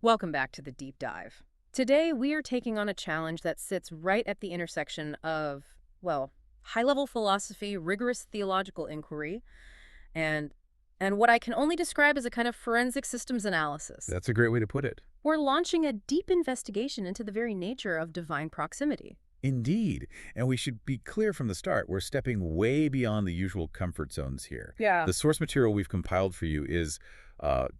Welcome back to the Deep Dive. Today, we are taking on a challenge that sits right at the intersection of, well, high-level philosophy, rigorous theological inquiry, and what I can only describe as a kind of forensic systems analysis. That's a great way to put it. We're launching a deep investigation into the very nature of divine proximity. Indeed. And we should be clear from the start, we're stepping way beyond the usual comfort zones here. Yeah. The source material we've compiled for you is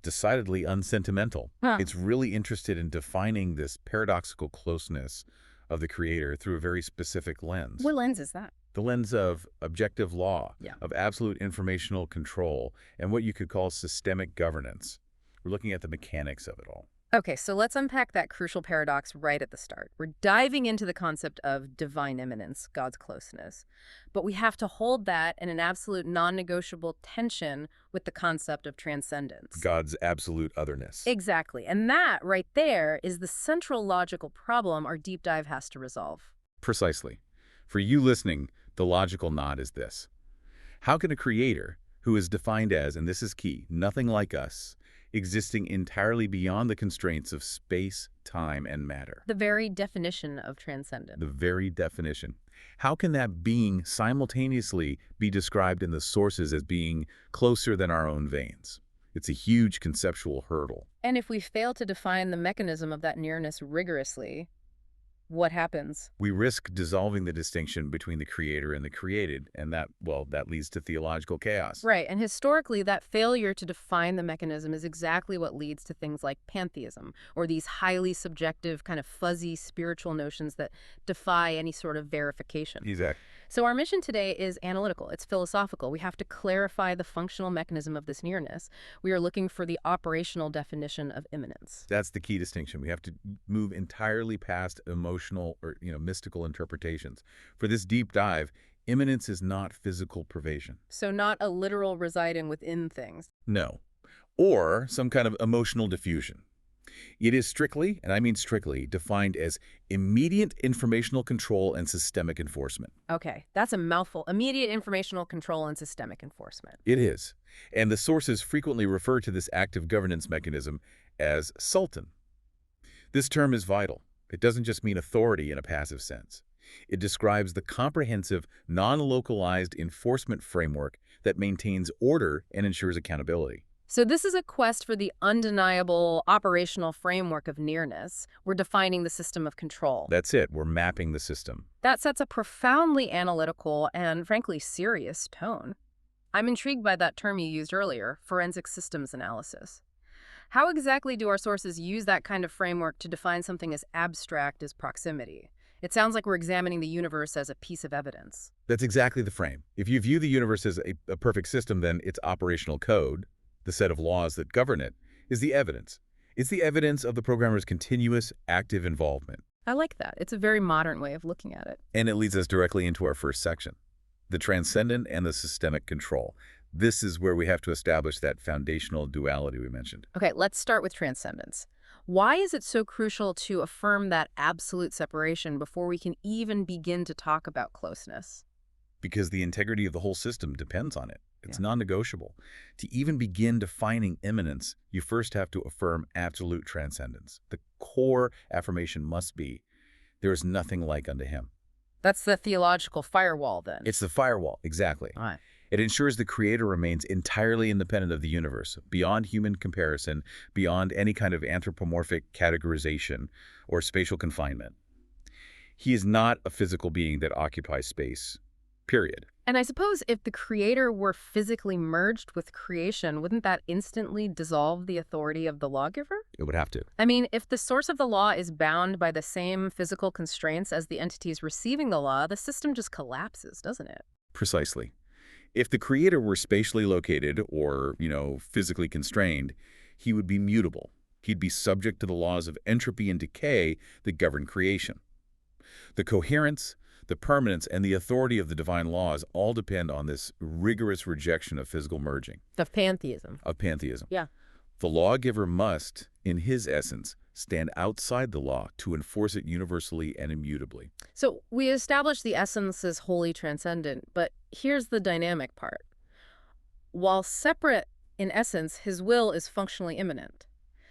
decidedly unsentimental. It's really interested in defining this paradoxical closeness of the Creator through a very specific lens. What lens is that? The lens of objective law, Yeah. of absolute informational control, and what you could call systemic governance. We're looking at the mechanics of it all. Okay, so let's unpack that crucial paradox right at the start. We're diving into the concept of divine immanence, God's closeness. But we have to hold that in an absolute non-negotiable tension with the concept of transcendence. God's absolute otherness. Exactly. And that right there is the central logical problem our deep dive has to resolve. Precisely. For you listening, the logical nod is this. How can a creator, who is defined as, and this is key, nothing like us, existing entirely beyond the constraints of space, time, and matter? The very definition of transcendent. The very definition. How can that being simultaneously be described in the sources as being closer than our own veins? It's a huge conceptual hurdle. And if we fail to define the mechanism of that nearness rigorously, what happens? We risk dissolving the distinction between the creator and the created, and that leads to theological chaos. Right, and historically, that failure to define the mechanism is exactly what leads to things like pantheism, or these highly subjective, kind of fuzzy spiritual notions that defy any sort of verification. Exactly. So our mission today is analytical. It's philosophical. We have to clarify the functional mechanism of this nearness. We are looking for the operational definition of immanence. That's the key distinction. We have to move entirely past emotional or mystical interpretations. For this deep dive, immanence is not physical pervasion. So not a literal residing within things. No. Or some kind of emotional diffusion. It is strictly, and I mean strictly, defined as immediate informational control and systemic enforcement. Okay, that's a mouthful. Immediate informational control and systemic enforcement. It is. And the sources frequently refer to this active governance mechanism as sultan. This term is vital. It doesn't just mean authority in a passive sense. It describes the comprehensive, non-localized enforcement framework that maintains order and ensures accountability. So this is a quest for the undeniable operational framework of nearness. We're defining the system of control. That's it. We're mapping the system. That sets a profoundly analytical and, frankly, serious tone. I'm intrigued by that term you used earlier, forensic systems analysis. How exactly do our sources use that kind of framework to define something as abstract as proximity? It sounds like we're examining the universe as a piece of evidence. That's exactly the frame. If you view the universe as a perfect system, then its operational code, the set of laws that govern it, is the evidence. It's the evidence of the programmer's continuous, active involvement. I like that. It's a very modern way of looking at it. And it leads us directly into our first section, the transcendent and the systemic control. This is where we have to establish that foundational duality we mentioned. Okay, let's start with transcendence. Why is it so crucial to affirm that absolute separation before we can even begin to talk about closeness? Because the integrity of the whole system depends on it. It's non-negotiable. To even begin defining immanence, you first have to affirm absolute transcendence. The core affirmation must be, there is nothing like unto him. That's the theological firewall, then. It's the firewall, exactly. All right. It ensures the creator remains entirely independent of the universe, beyond human comparison, beyond any kind of anthropomorphic categorization or spatial confinement. He is not a physical being that occupies space, period. And I suppose if the creator were physically merged with creation, wouldn't that instantly dissolve the authority of the lawgiver? It would have to. I mean, if the source of the law is bound by the same physical constraints as the entities receiving the law, the system just collapses, doesn't it? Precisely. If the creator were spatially located or, physically constrained, he would be mutable. He'd be subject to the laws of entropy and decay that govern creation. The coherence, the permanence, and the authority of the divine laws all depend on this rigorous rejection of physical merging. Of pantheism. Of pantheism. Yeah. The lawgiver must, in his essence, stand outside the law to enforce it universally and immutably. So we established the essence is wholly transcendent, but here's the dynamic part. While separate in essence, his will is functionally immanent.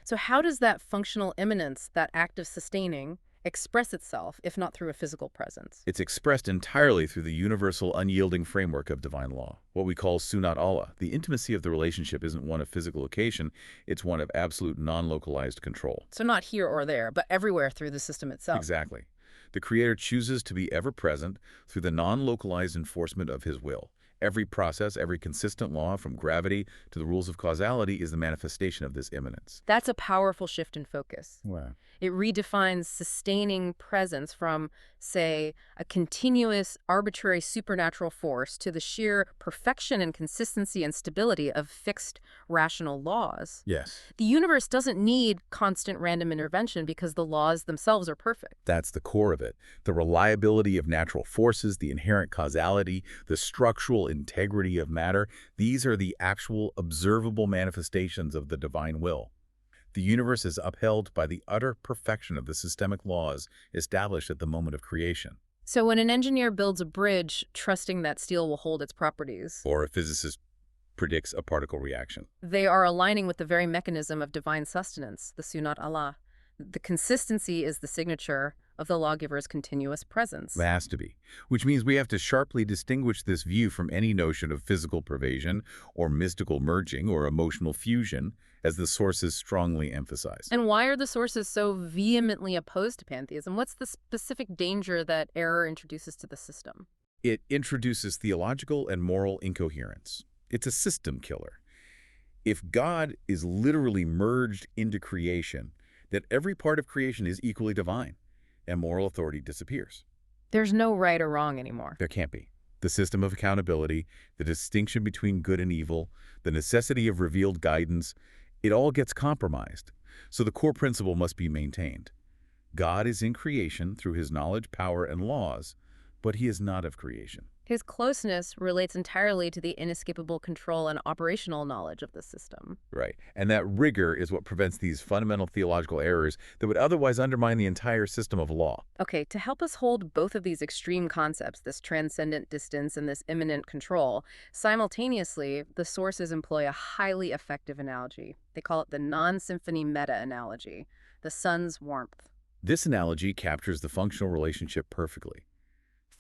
So how does that functional immanence, that act of sustaining, express itself, if not through a physical presence? It's expressed entirely through the universal, unyielding framework of divine law, what we call Sunnat Allah. The intimacy of the relationship isn't one of physical location, it's one of absolute non-localized control. So not here or there, but everywhere through the system itself. Exactly. The Creator chooses to be ever present through the non-localized enforcement of His will. Every process, every consistent law, from gravity to the rules of causality, is the manifestation of this immanence. That's a powerful shift in focus. Wow. It redefines sustaining presence from, say, a continuous, arbitrary supernatural force to the sheer perfection and consistency and stability of fixed, rational laws. Yes. The universe doesn't need constant random intervention because the laws themselves are perfect. That's the core of it. The reliability of natural forces, the inherent causality, the structural integrity of matter, these are the actual observable manifestations of the divine will. The universe is upheld by the utter perfection of the systemic laws established at the moment of creation. So when an engineer builds a bridge, trusting that steel will hold its properties, Or a physicist predicts a particle reaction. they are aligning with the very mechanism of divine sustenance, the Sunnat Allah. The consistency is the signature of the lawgiver's continuous presence. It has to be, which means we have to sharply distinguish this view from any notion of physical pervasion or mystical merging or emotional fusion, as the sources strongly emphasize. And why are the sources so vehemently opposed to pantheism? What's the specific danger that error introduces to the system? It introduces theological and moral incoherence. It's a system killer. If God is literally merged into creation, then every part of creation is equally divine, and moral authority disappears. There's no right or wrong anymore. There can't be. The system of accountability, the distinction between good and evil, the necessity of revealed guidance, it all gets compromised. So the core principle must be maintained. God is in creation through His knowledge, power, and laws, but He is not of creation. His closeness relates entirely to the inescapable control and operational knowledge of the system. Right. And that rigor is what prevents these fundamental theological errors that would otherwise undermine the entire system of law. Okay, to help us hold both of these extreme concepts, this transcendent distance and this immanent control, simultaneously, the sources employ a highly effective analogy. They call it the non-symphony meta-analogy, the sun's warmth. This analogy captures the functional relationship perfectly.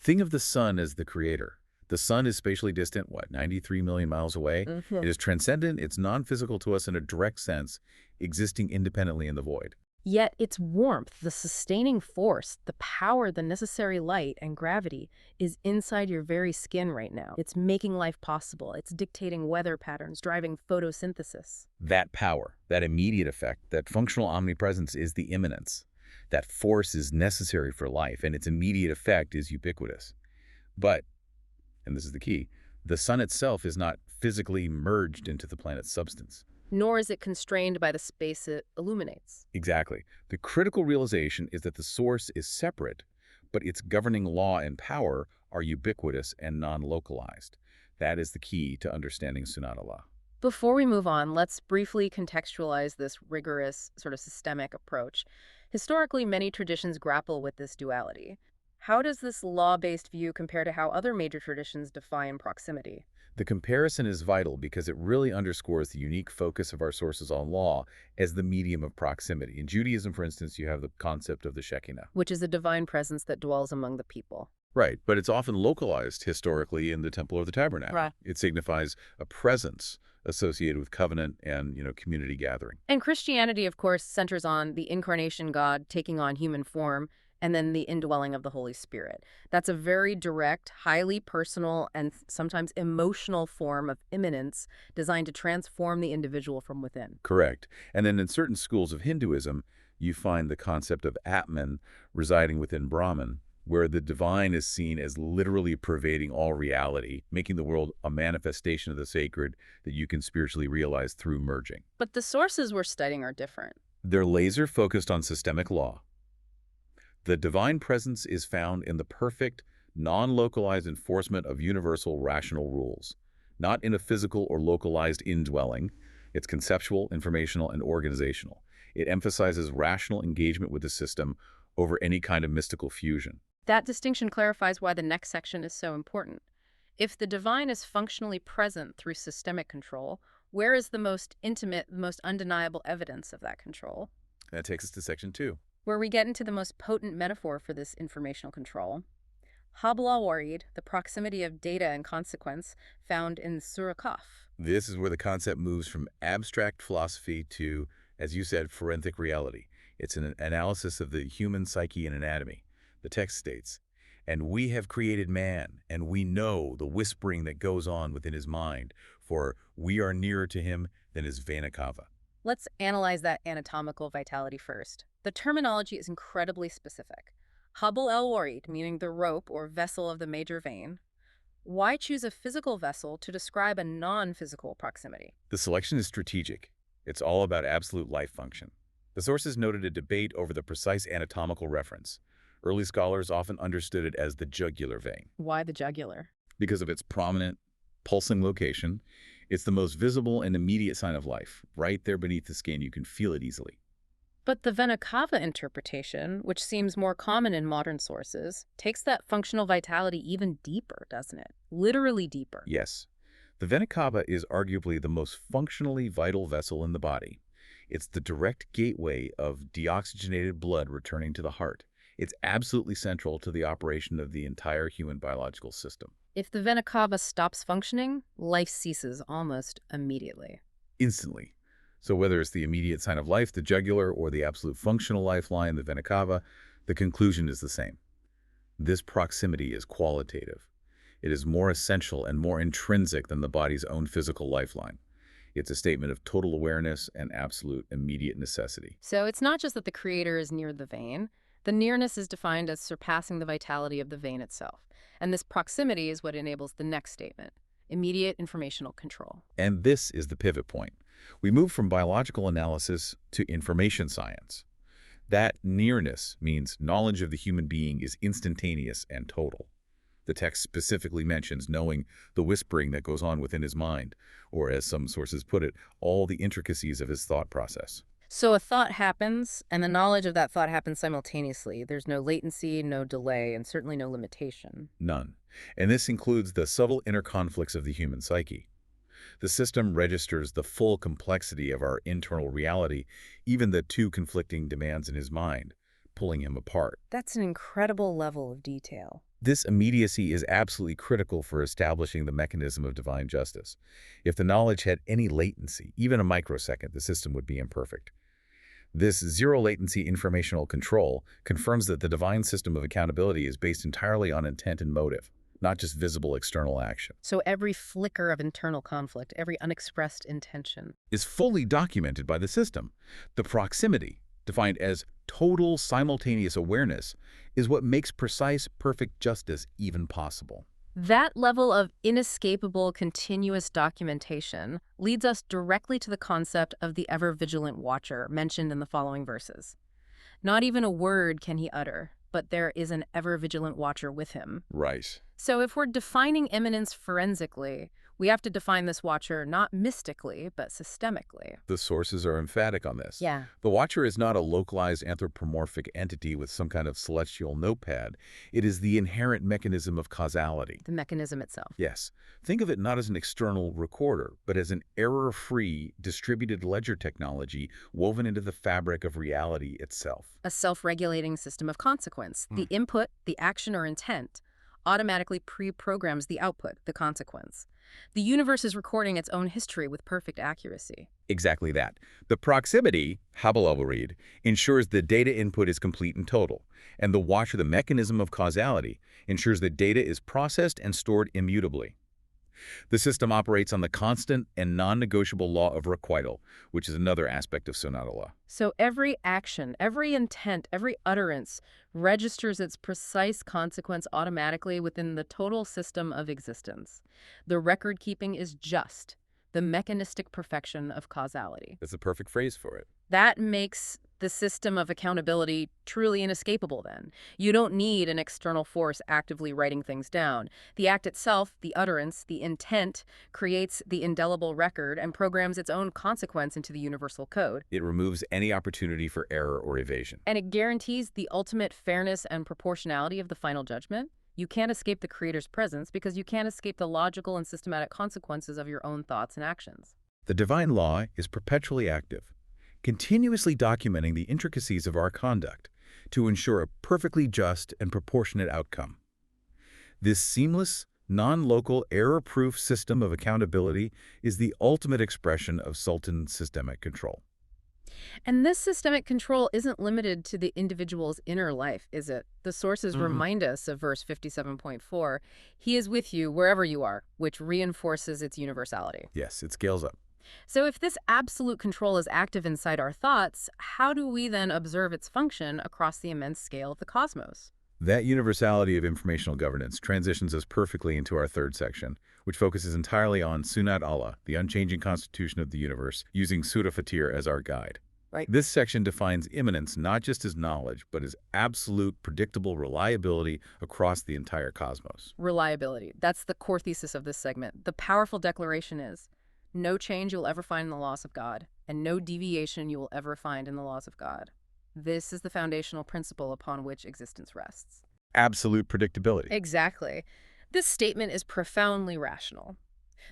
Think of the sun as the creator. The sun is spatially distant, 93 million miles away? It is transcendent, it's non-physical to us in a direct sense, existing independently in the void. Yet its warmth, the sustaining force, the power, the necessary light and gravity is inside your very skin right now. It's making life possible. It's dictating weather patterns, driving photosynthesis. That power, that immediate effect, that functional omnipresence is the immanence. That force is necessary for life, and its immediate effect is ubiquitous. But, and this is the key, the sun itself is not physically merged into the planet's substance. Nor is it constrained by the space it illuminates. Exactly. The critical realization is that the source is separate, but its governing law and power are ubiquitous and non-localized. That is the key to understanding Sunnat Allah. Before we move on, let's briefly contextualize this rigorous, sort of systemic approach. Historically, many traditions grapple with this duality. How does this law-based view compare to how other major traditions define proximity? The comparison is vital because it really underscores the unique focus of our sources on law as the medium of proximity. In Judaism, for instance, you have the concept of the Shekinah, Which is a divine presence that dwells among the people. Right, but it's often localized historically in the Temple or the Tabernacle. Right. It signifies a presence associated with covenant and, community gathering. And Christianity, of course, centers on the incarnation God taking on human form and then the indwelling of the Holy Spirit. That's a very direct, highly personal, and sometimes emotional form of immanence designed to transform the individual from within. Correct. And then in certain schools of Hinduism, you find the concept of Atman residing within Brahman, where the divine is seen as literally pervading all reality, making the world a manifestation of the sacred that you can spiritually realize through merging. But the sources we're studying are different. They're laser-focused on systemic law. The divine presence is found in the perfect, non-localized enforcement of universal rational rules, not in a physical or localized indwelling. It's conceptual, informational, and organizational. It emphasizes rational engagement with the system over any kind of mystical fusion. That distinction clarifies why the next section is so important. If the divine is functionally present through systemic control, Where is the most intimate, the most undeniable evidence of that control? That takes us to section 2. Where we get into the most potent metaphor for this informational control. Habl al-Warid, the proximity of data and consequence, found in Surah Kaf. This is where the concept moves from abstract philosophy to, as you said, forensic reality. It's an analysis of the human psyche and anatomy. The text states, "And we have created man, and we know the whispering that goes on within his mind, for we are nearer to him than his Vena Cava." Let's analyze that anatomical vitality first. The terminology is incredibly specific. Habl al-Warid, meaning the rope or vessel of the major vein. Why choose a physical vessel to describe a non-physical proximity? The selection is strategic. It's all about absolute life function. The sources noted a debate over the precise anatomical reference. Early scholars often understood it as the jugular vein. Why the jugular? Because of its prominent, pulsing location, it's the most visible and immediate sign of life. Right there beneath the skin, you can feel it easily. But the Vena Cava interpretation, which seems more common in modern sources, takes that functional vitality even deeper, doesn't it? Literally deeper. Yes. The Vena Cava is arguably the most functionally vital vessel in the body. It's the direct gateway of deoxygenated blood returning to the heart. It's absolutely central to the operation of the entire human biological system. If the Vena Cava stops functioning, life ceases almost immediately. Instantly. So whether it's the immediate sign of life, the jugular, or the absolute functional lifeline, the Vena Cava, the conclusion is the same. This proximity is qualitative. It is more essential and more intrinsic than the body's own physical lifeline. It's a statement of total awareness and absolute immediate necessity. So it's not just that the creator is near the vein. The nearness is defined as surpassing the vitality of the vein itself. And this proximity is what enables the next statement, immediate informational control. And this is the pivot point. We move from biological analysis to information science. That nearness means knowledge of the human being is instantaneous and total. The text specifically mentions knowing the whispering that goes on within his mind, or as some sources put it, all the intricacies of his thought process. So a thought happens, and the knowledge of that thought happens simultaneously. There's no latency, no delay, and certainly no limitation. None. And this includes the subtle inner conflicts of the human psyche. The system registers the full complexity of our internal reality, even the two conflicting demands in his mind, pulling him apart. That's an incredible level of detail. This immediacy is absolutely critical for establishing the mechanism of divine justice. If the knowledge had any latency, even a microsecond, the system would be imperfect. This zero-latency informational control confirms that the divine system of accountability is based entirely on intent and motive, not just visible external action. So every flicker of internal conflict, every unexpressed intention, is fully documented by the system. The proximity, defined as total simultaneous awareness, is what makes precise, perfect justice even possible. that level of inescapable, continuous documentation leads us directly to the concept of the ever-vigilant watcher mentioned in the following verses. Not even a word can he utter, but there is an ever-vigilant watcher with him. Right. So if we're defining immanence forensically, we have to define this watcher not mystically, but systemically. The sources are emphatic on this. Yeah. The Watcher is not a localized anthropomorphic entity with some kind of celestial notepad. It is the inherent mechanism of causality. The mechanism itself. Yes. Think of it not as an external recorder, but as an error-free, distributed ledger technology woven into the fabric of reality itself. A self-regulating system of consequence. The input, the action or intent, automatically pre-programs the output, the consequence. The universe is recording its own history with perfect accuracy. Exactly that. The proximity, Habl al-Warid, ensures the data input is complete and total, and the Watcher, the mechanism of causality, ensures that data is processed and stored immutably. The system operates on the constant and non-negotiable law of requital, which is another aspect of Sunnat Allah. So every action, every intent, every utterance registers its precise consequence automatically within the total system of existence. The record-keeping is just, the mechanistic perfection of causality. That's the perfect phrase for it. That makes the system of accountability truly inescapable then. You don't need an external force actively writing things down. The act itself, the utterance, the intent, creates the indelible record and programs its own consequence into the universal code. It removes any opportunity for error or evasion. And it guarantees the ultimate fairness and proportionality of the final judgment. You can't escape the Creator's presence because you can't escape the logical and systematic consequences of your own thoughts and actions. The divine law is perpetually active, continuously documenting the intricacies of our conduct to ensure a perfectly just and proportionate outcome. This seamless, non-local, error-proof system of accountability is the ultimate expression of Sultan systemic control. And this systemic control isn't limited to the individual's inner life, is it? The sources remind us of verse 57.4, "He is with you wherever you are," which reinforces its universality. Yes, it scales up. So if this absolute control is active inside our thoughts, how do we then observe its function across the immense scale of the cosmos? That universality of informational governance transitions us perfectly into our third section, which focuses entirely on Sunnat Allah, the unchanging constitution of the universe, using Surah Fatir as our guide. Right. This section defines immanence not just as knowledge, but as absolute, predictable reliability across the entire cosmos. Reliability. That's the core thesis of this segment. The powerful declaration is, no change you'll ever find in the laws of God, and no deviation you will ever find in the laws of God. This is the foundational principle upon which existence rests. Absolute predictability. Exactly. This statement is profoundly rational.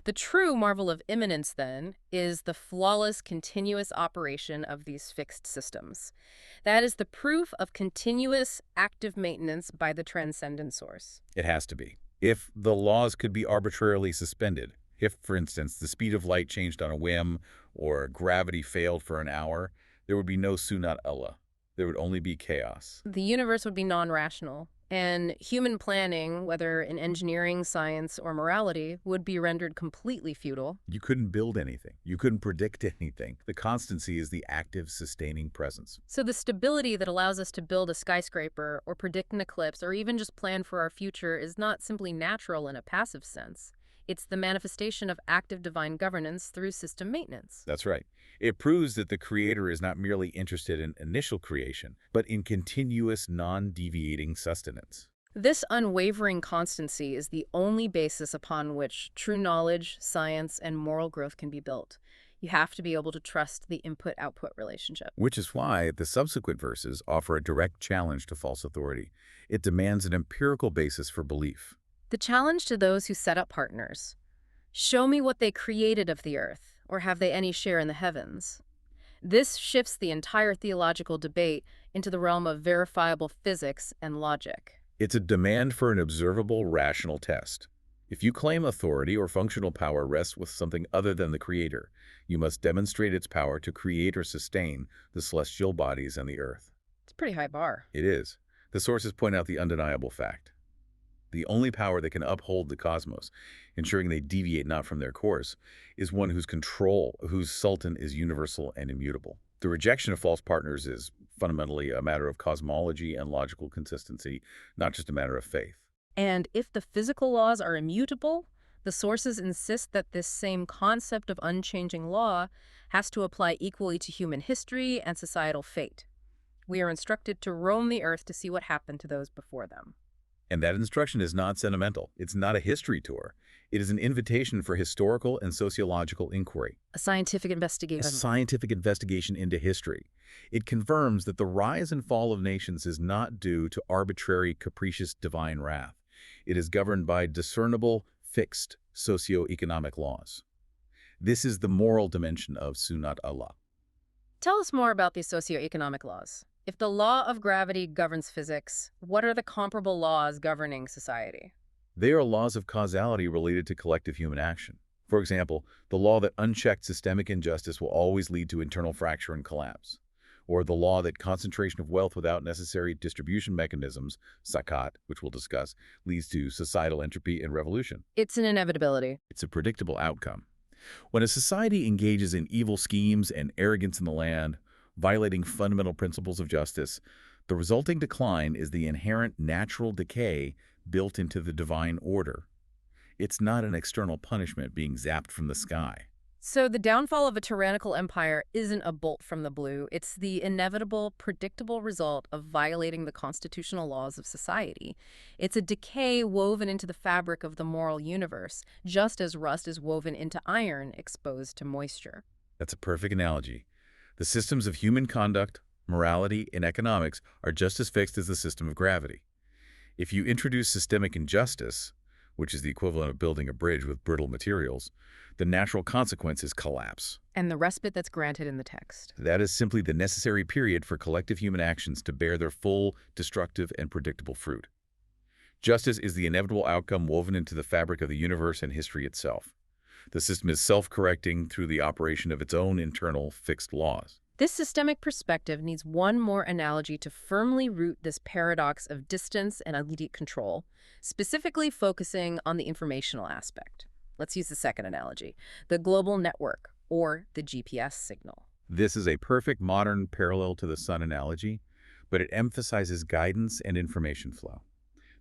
The true marvel of immanence, then, is the flawless, continuous operation of these fixed systems. That is the proof of continuous, active maintenance by the transcendent source. It has to be. If the laws could be arbitrarily suspended, if, for instance, the speed of light changed on a whim or gravity failed for an hour, there would be no Sunnat Allah. There would only be chaos. The universe would be non-rational, and human planning, whether in engineering, science, or morality, would be rendered completely futile. You couldn't build anything. You couldn't predict anything. The constancy is the active, sustaining presence. So the stability that allows us to build a skyscraper or predict an eclipse or even just plan for our future is not simply natural in a passive sense. It's the manifestation of active divine governance through system maintenance. That's right. It proves that the Creator is not merely interested in initial creation, but in continuous, non-deviating sustenance. This unwavering constancy is the only basis upon which true knowledge, science, and moral growth can be built. You have to be able to trust the input-output relationship. Which is why the subsequent verses offer a direct challenge to false authority. It demands an empirical basis for belief. The challenge to those who set up partners: show me what they created of the earth, or have they any share in the heavens? This shifts the entire theological debate into the realm of verifiable physics and logic. It's a demand for an observable, rational test. If you claim authority or functional power rests with something other than the Creator, you must demonstrate its power to create or sustain the celestial bodies and the earth. It's a pretty high bar. It is. The sources point out the undeniable fact. The only power that can uphold the cosmos, ensuring they deviate not from their course, is one whose sultan is universal and immutable. The rejection of false partners is fundamentally a matter of cosmology and logical consistency, not just a matter of faith. And if the physical laws are immutable, the sources insist that this same concept of unchanging law has to apply equally to human history and societal fate. We are instructed to roam the earth to see what happened to those before them. And that instruction is not sentimental. It's not a history tour. It is an invitation for historical and sociological inquiry. A scientific investigation. A scientific investigation into history. It confirms that the rise and fall of nations is not due to arbitrary, capricious divine wrath. It is governed by discernible, fixed socio-economic laws. This is the moral dimension of Sunnat Allah. Tell us more about these socioeconomic laws. If the law of gravity governs physics, what are the comparable laws governing society? They are laws of causality related to collective human action. For example, the law that unchecked systemic injustice will always lead to internal fracture and collapse. Or the law that concentration of wealth without necessary distribution mechanisms, Zakaat, which we'll discuss, leads to societal entropy and revolution. It's an inevitability. It's a predictable outcome. When a society engages in evil schemes and arrogance in the land, violating fundamental principles of justice, the resulting decline is the inherent natural decay built into the divine order. It's not an external punishment being zapped from the sky. So the downfall of a tyrannical empire isn't a bolt from the blue. It's the inevitable, predictable result of violating the constitutional laws of society. It's a decay woven into the fabric of the moral universe, just as rust is woven into iron exposed to moisture. That's a perfect analogy. The systems of human conduct, morality, and economics are just as fixed as the system of gravity. If you introduce systemic injustice, which is the equivalent of building a bridge with brittle materials, the natural consequence is collapse. And the respite that's granted in the text. That is simply the necessary period for collective human actions to bear their full, destructive, and predictable fruit. Justice is the inevitable outcome woven into the fabric of the universe and history itself. The system is self-correcting through the operation of its own internal, fixed laws. This systemic perspective needs one more analogy to firmly root this paradox of distance and immediate control, specifically focusing on the informational aspect. Let's use the second analogy, the global network, or the GPS signal. This is a perfect modern parallel to the sun analogy, but it emphasizes guidance and information flow.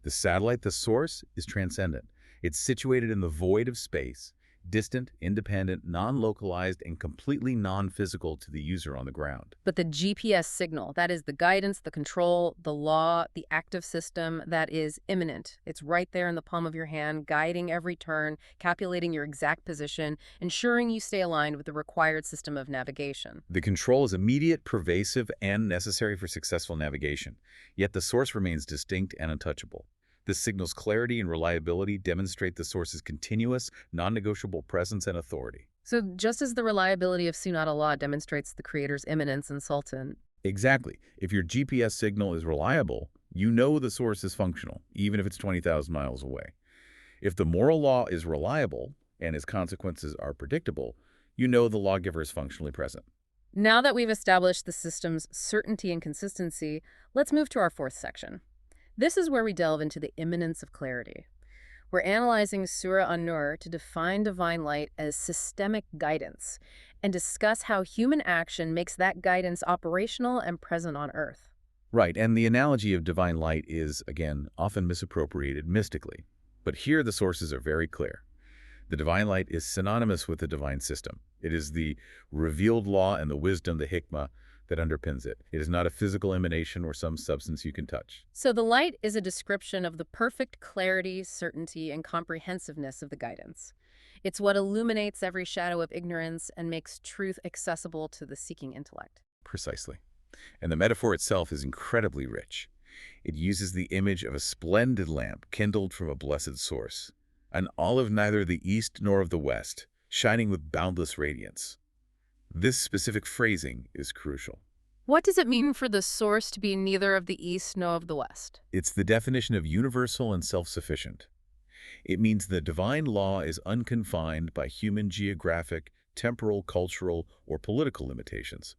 The satellite, the source, is transcendent. It's situated in the void of space, distant, independent, non-localized, and completely non-physical to the user on the ground. But the GPS signal, that is the guidance, the control, the law, the active system, that is immanent. It's right there in the palm of your hand, guiding every turn, calculating your exact position, ensuring you stay aligned with the required system of navigation. The control is immediate, pervasive, and necessary for successful navigation, yet the source remains distinct and untouchable. This signal's clarity and reliability demonstrate the source's continuous, non-negotiable presence and authority. So just as the reliability of Sunnat Allah demonstrates the Creator's immanence and sultan. Exactly. If your GPS signal is reliable, you know the source is functional, even if it's 20,000 miles away. If the moral law is reliable and its consequences are predictable, you know the lawgiver is functionally present. Now that we've established the system's certainty and consistency, let's move to our fourth section. This is where we delve into the immanence of clarity. We're analyzing Surah An-Nur to define divine light as systemic guidance and discuss how human action makes that guidance operational and present on Earth. Right, and the analogy of divine light is, again, often misappropriated mystically. But here the sources are very clear. The divine light is synonymous with the divine system. It is the revealed law and the wisdom, the hikmah, that underpins it. It is not a physical emanation or some substance you can touch. So the light is a description of the perfect clarity, certainty, and comprehensiveness of the guidance. It's what illuminates every shadow of ignorance and makes truth accessible to the seeking intellect. Precisely. And the metaphor itself is incredibly rich. It uses the image of a splendid lamp kindled from a blessed source, an olive neither the east nor of the west, shining with boundless radiance. This specific phrasing is crucial. What does it mean for the source to be neither of the East nor of the West? It's the definition of universal and self-sufficient. It means the divine law is unconfined by human geographic, temporal, cultural, or political limitations.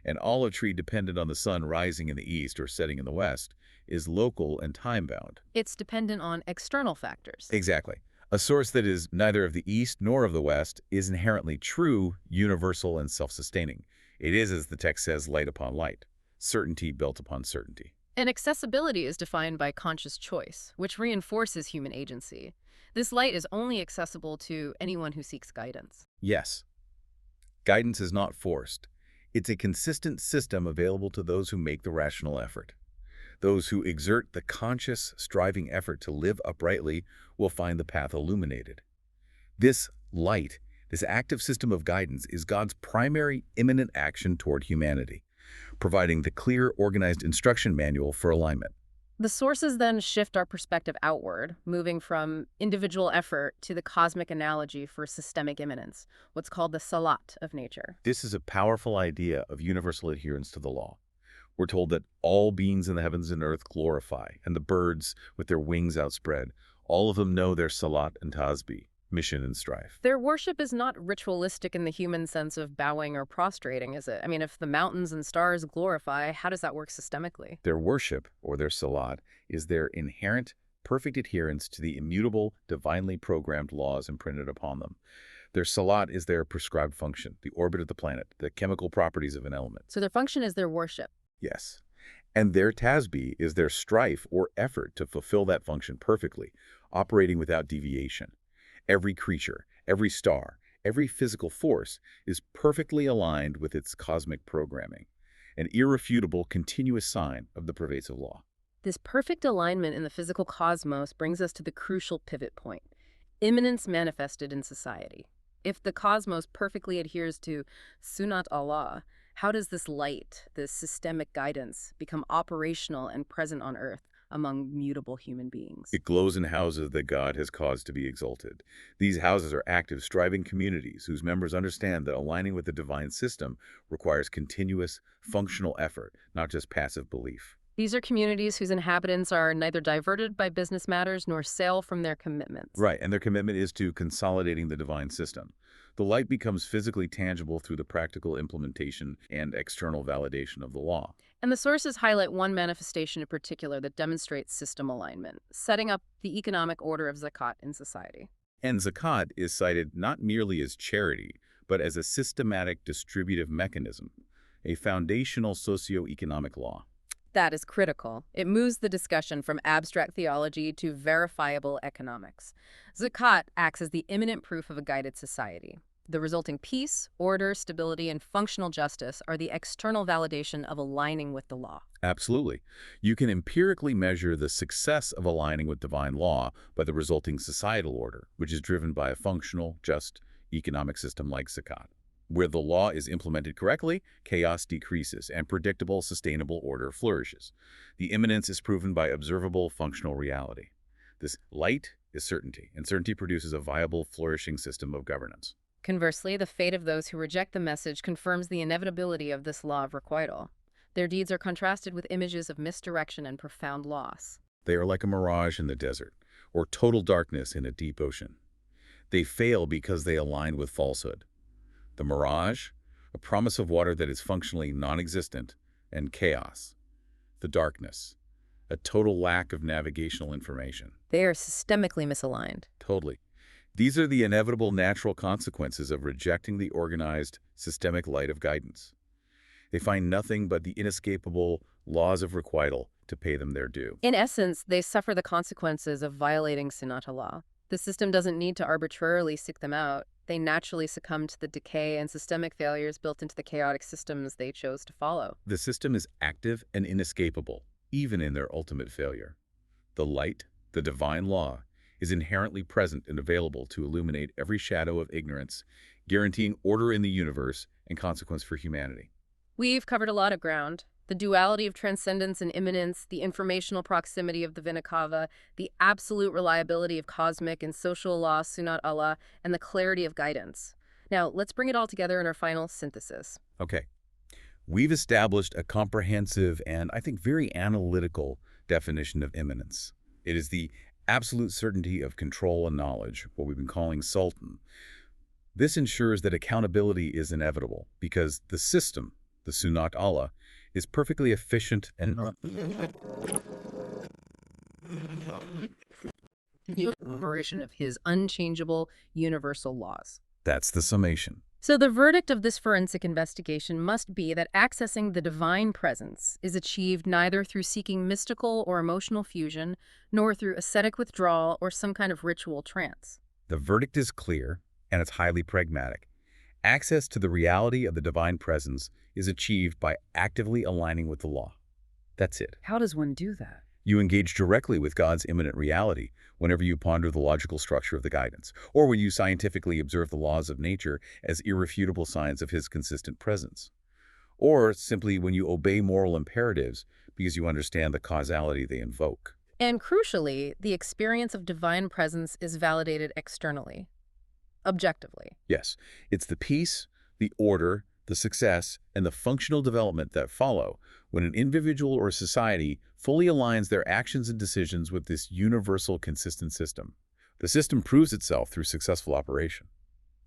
An olive tree dependent on the sun rising in the east or setting in the west is local and time-bound. It's dependent on external factors. Exactly. A source that is neither of the East nor of the West is inherently true, universal, and self-sustaining. It is, as the text says, light upon light, certainty built upon certainty. And accessibility is defined by conscious choice, which reinforces human agency. This light is only accessible to anyone who seeks guidance. Yes. Guidance is not forced. It's a consistent system available to those who make the rational effort. Those who exert the conscious, striving effort to live uprightly will find the path illuminated. This light, this active system of guidance, is God's primary immanent action toward humanity, providing the clear, organized instruction manual for alignment. The sources then shift our perspective outward, moving from individual effort to the cosmic analogy for systemic immanence, what's called the salat of nature. This is a powerful idea of universal adherence to the law. We're told that all beings in the heavens and earth glorify, and the birds, with their wings outspread, all of them know their salat and tasbih, mission and strife. Their worship is not ritualistic in the human sense of bowing or prostrating, is it? I mean, if the mountains and stars glorify, how does that work systemically? Their worship, or their salat, is their inherent, perfect adherence to the immutable, divinely programmed laws imprinted upon them. Their salat is their prescribed function, the orbit of the planet, the chemical properties of an element. So their function is their worship. Yes. And their tasbih is their strife or effort to fulfill that function perfectly, operating without deviation. Every creature, every star, every physical force is perfectly aligned with its cosmic programming, an irrefutable, continuous sign of the pervasive law. This perfect alignment in the physical cosmos brings us to the crucial pivot point, immanence manifested in society. If the cosmos perfectly adheres to Sunnat Allah, how does this light, this systemic guidance, become operational and present on Earth, among mutable human beings. It glows in houses that God has caused to be exalted. These houses are active, striving communities whose members understand that aligning with the divine system requires continuous, functional effort, not just passive belief. These are communities whose inhabitants are neither diverted by business matters nor sail from their commitments. Right, and their commitment is to consolidating the divine system. The light becomes physically tangible through the practical implementation and external validation of the law. And the sources highlight one manifestation in particular that demonstrates system alignment, setting up the economic order of Zakat in society. And Zakat is cited not merely as charity, but as a systematic distributive mechanism, a foundational socio-economic law. That is critical. It moves the discussion from abstract theology to verifiable economics. Zakat acts as the imminent proof of a guided society. The resulting peace, order, stability, and functional justice are the external validation of aligning with the law. Absolutely. You can empirically measure the success of aligning with divine law by the resulting societal order, which is driven by a functional, just economic system like Zakat. Where the law is implemented correctly, chaos decreases and predictable, sustainable order flourishes. The immanence is proven by observable, functional reality. This light is certainty, and certainty produces a viable, flourishing system of governance. Conversely, the fate of those who reject the message confirms the inevitability of this law of requital. Their deeds are contrasted with images of misdirection and profound loss. They are like a mirage in the desert, or total darkness in a deep ocean. They fail because they align with falsehood. The mirage, a promise of water that is functionally non-existent, and chaos, the darkness, a total lack of navigational information. They are systemically misaligned. Totally. These are the inevitable natural consequences of rejecting the organized, systemic light of guidance. They find nothing but the inescapable laws of requital to pay them their due. In essence, they suffer the consequences of violating Sunnat Allah. The system doesn't need to arbitrarily seek them out. They naturally succumb to the decay and systemic failures built into the chaotic systems they chose to follow. The system is active and inescapable, even in their ultimate failure. The light, the divine law, is inherently present and available to illuminate every shadow of ignorance, guaranteeing order in the universe and consequence for humanity. We've covered a lot of ground. The duality of transcendence and immanence, the informational proximity of the Vena Cava, the absolute reliability of cosmic and social law, Sunnat Allah, and the clarity of guidance. Now, let's bring it all together in our final synthesis. Okay. We've established a comprehensive and, I think, very analytical definition of immanence. It is the absolute certainty of control and knowledge, what we've been calling Sultan. This ensures that accountability is inevitable because the system, the Sunnat Allah, is perfectly efficient and operation of his unchangeable universal laws. that's the summation. So the verdict of this forensic investigation must be that accessing the divine presence is achieved neither through seeking mystical or emotional fusion, nor through ascetic withdrawal or some kind of ritual trance. The verdict is clear, and it's highly pragmatic. Access to the reality of the divine presence is achieved by actively aligning with the law. That's it. How does one do that? You engage directly with God's immanent reality whenever you ponder the logical structure of the guidance, or when you scientifically observe the laws of nature as irrefutable signs of his consistent presence, or simply when you obey moral imperatives because you understand the causality they invoke. And crucially, the experience of divine presence is validated externally, objectively. Yes, it's the peace, the order, the success, and the functional development that follow when an individual or society fully aligns their actions and decisions with this universal consistent system. The system proves itself through successful operation.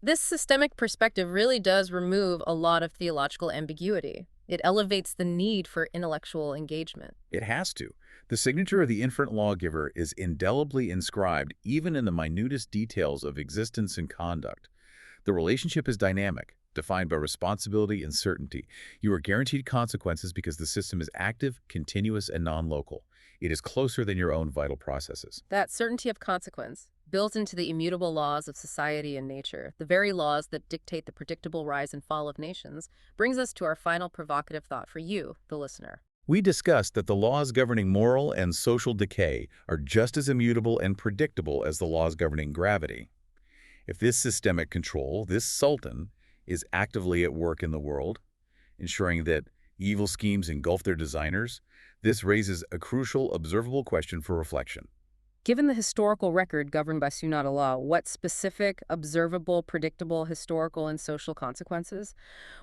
This systemic perspective really does remove a lot of theological ambiguity. It elevates the need for intellectual engagement. It has to. The signature of the infinite lawgiver is indelibly inscribed even in the minutest details of existence and conduct. The relationship is dynamic, defined by responsibility and certainty. You are guaranteed consequences because the system is active, continuous, and non-local. It is closer than your own vital processes. That certainty of consequence, built into the immutable laws of society and nature, the very laws that dictate the predictable rise and fall of nations, brings us to our final provocative thought for you, the listener. We discussed that the laws governing moral and social decay are just as immutable and predictable as the laws governing gravity. If this systemic control, this sultan, is actively at work in the world, ensuring that Evil schemes engulf their designers. This raises a crucial, observable question for reflection. Given the historical record governed by Sunnat Allah, what specific, observable, predictable historical and social consequences?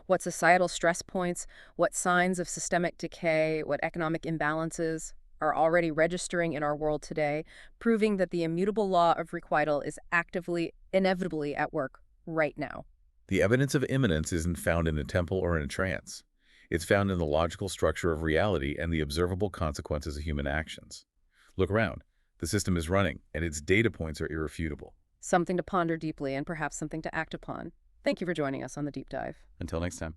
What societal stress points? What signs of systemic decay? What economic imbalances are already registering in our world today, proving that the immutable law of requital is actively, inevitably at work right now? The evidence of immanence isn't found in a temple or in a trance. It's found in the logical structure of reality and the observable consequences of human actions. Look around. The system is running, and its data points are irrefutable. Something to ponder deeply and perhaps something to act upon. Thank you for joining us on the Deep Dive. Until next time.